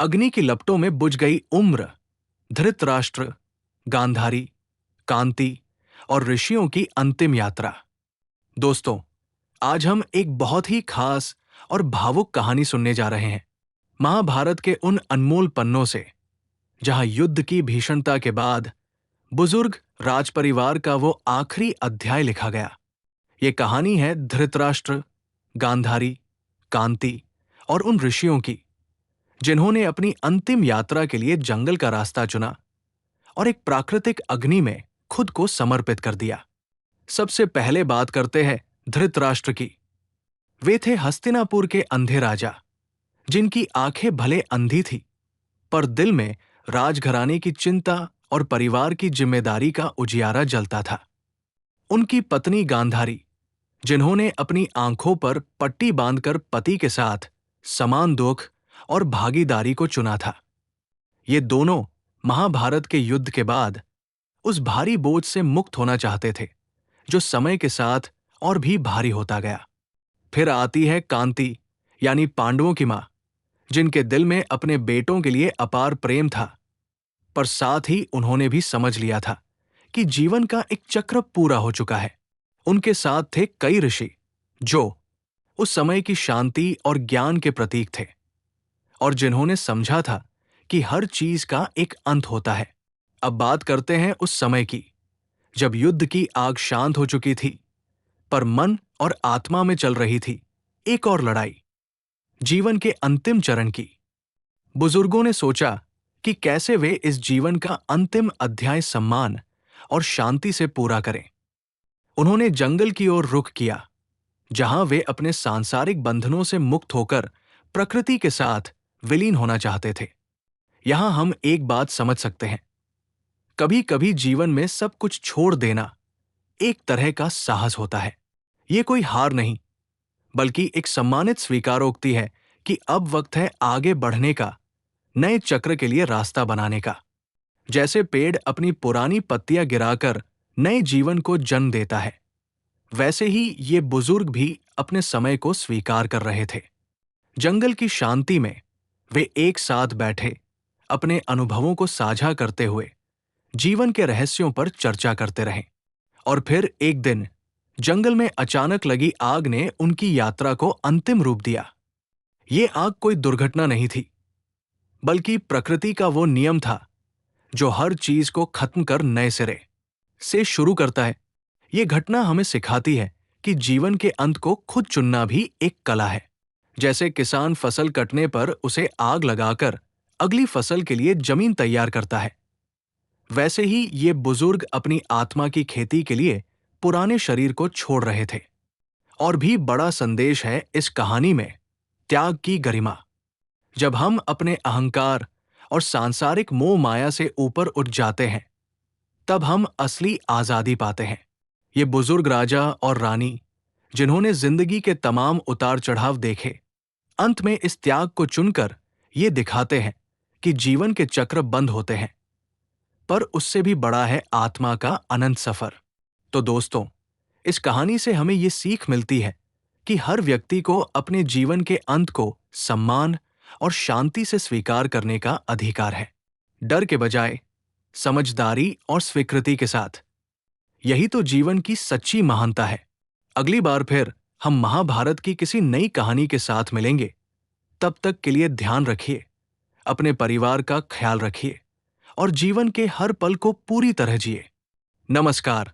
अग्नि की लपटों में बुझ गई उम्र, धृतराष्ट्र, गांधारी, कांति और ऋषियों की अंतिम यात्रा। दोस्तों, आज हम एक बहुत ही खास और भावुक कहानी सुनने जा रहे हैं, महाभारत के उन अनमोल पन्नों से, जहां युद्ध की भीषणता के बाद बुजुर्ग राजपरिवार का वो आखिरी अध्याय लिखा गया। ये कहानी है धृतराष्ट्र, गांधारी, कांति और उन ऋषियों की, जिन्होंने अपनी अंतिम यात्रा के लिए जंगल का रास्ता चुना और एक प्राकृतिक अग्नि में खुद को समर्पित कर दिया। सबसे पहले बात करते हैं धृतराष्ट्र की। वे थे हस्तिनापुर के अंधे राजा, जिनकी आंखें भले अंधी थी, पर दिल में राजघराने की चिंता और परिवार की जिम्मेदारी का उजियारा जलता था। उनकी पत्नी गांधारी, जिन्होंने अपनी आंखों पर पट्टी बांधकर पति के साथ समान दुख और भागीदारी को चुना था। ये दोनों महाभारत के युद्ध के बाद उस भारी बोझ से मुक्त होना चाहते थे, जो समय के साथ और भी भारी होता गया। फिर आती है कांति, यानी पांडवों की मां, जिनके दिल में अपने बेटों के लिए अपार प्रेम था, पर साथ ही उन्होंने भी समझ लिया था कि जीवन का एक चक्र पूरा हो चुका है। उनके साथ थे कई ऋषि, जो उस समय की शांति और ज्ञान के प्रतीक थे, और जिन्होंने समझा था कि हर चीज का एक अंत होता है। अब बात करते हैं उस समय की, जब युद्ध की आग शांत हो चुकी थी, पर मन और आत्मा में चल रही थी एक और लड़ाई, जीवन के अंतिम चरण की। बुजुर्गों ने सोचा कि कैसे वे इस जीवन का अंतिम अध्याय सम्मान और शांति से पूरा करें। उन्होंने जंगल की ओर रुख किया, जहां वे अपने सांसारिक बंधनों से मुक्त होकर प्रकृति के साथ विलीन होना चाहते थे। यहां हम एक बात समझ सकते हैं, कभी कभी जीवन में सब कुछ छोड़ देना एक तरह का साहस होता है। ये कोई हार नहीं, बल्कि एक सम्मानित स्वीकारोक्ति है कि अब वक्त है आगे बढ़ने का, नए चक्र के लिए रास्ता बनाने का। जैसे पेड़ अपनी पुरानी पत्तियां गिराकर नए जीवन को जन्म देता है, वैसे ही ये बुजुर्ग भी अपने समय को स्वीकार कर रहे थे। जंगल की शांति में वे एक साथ बैठे, अपने अनुभवों को साझा करते हुए जीवन के रहस्यों पर चर्चा करते रहे। और फिर एक दिन जंगल में अचानक लगी आग ने उनकी यात्रा को अंतिम रूप दिया। ये आग कोई दुर्घटना नहीं थी, बल्कि प्रकृति का वो नियम था जो हर चीज को खत्म कर नए सिरे से शुरू करता है। ये घटना हमें सिखाती है कि जीवन के अंत को खुद चुनना भी एक कला है। जैसे किसान फसल कटने पर उसे आग लगाकर अगली फसल के लिए जमीन तैयार करता है, वैसे ही ये बुजुर्ग अपनी आत्मा की खेती के लिए पुराने शरीर को छोड़ रहे थे। और भी बड़ा संदेश है इस कहानी में त्याग की गरिमा। जब हम अपने अहंकार और सांसारिक मोह माया से ऊपर उठ जाते हैं, तब हम असली आजादी पाते हैं। ये बुजुर्ग राजा और रानी, जिन्होंने जिंदगी के तमाम उतार चढ़ाव देखे, अंत में इस त्याग को चुनकर ये दिखाते हैं कि जीवन के चक्र बंद होते हैं, पर उससे भी बड़ा है आत्मा का अनंत सफर। तो दोस्तों, इस कहानी से हमें ये सीख मिलती है कि हर व्यक्ति को अपने जीवन के अंत को सम्मान और शांति से स्वीकार करने का अधिकार है, डर के बजाय समझदारी और स्वीकृति के साथ। यही तो जीवन की सच्ची महानता है। अगली बार फिर हम महाभारत की किसी नई कहानी के साथ मिलेंगे। तब तक के लिए ध्यान रखिए, अपने परिवार का ख्याल रखिए और जीवन के हर पल को पूरी तरह जिए। नमस्कार।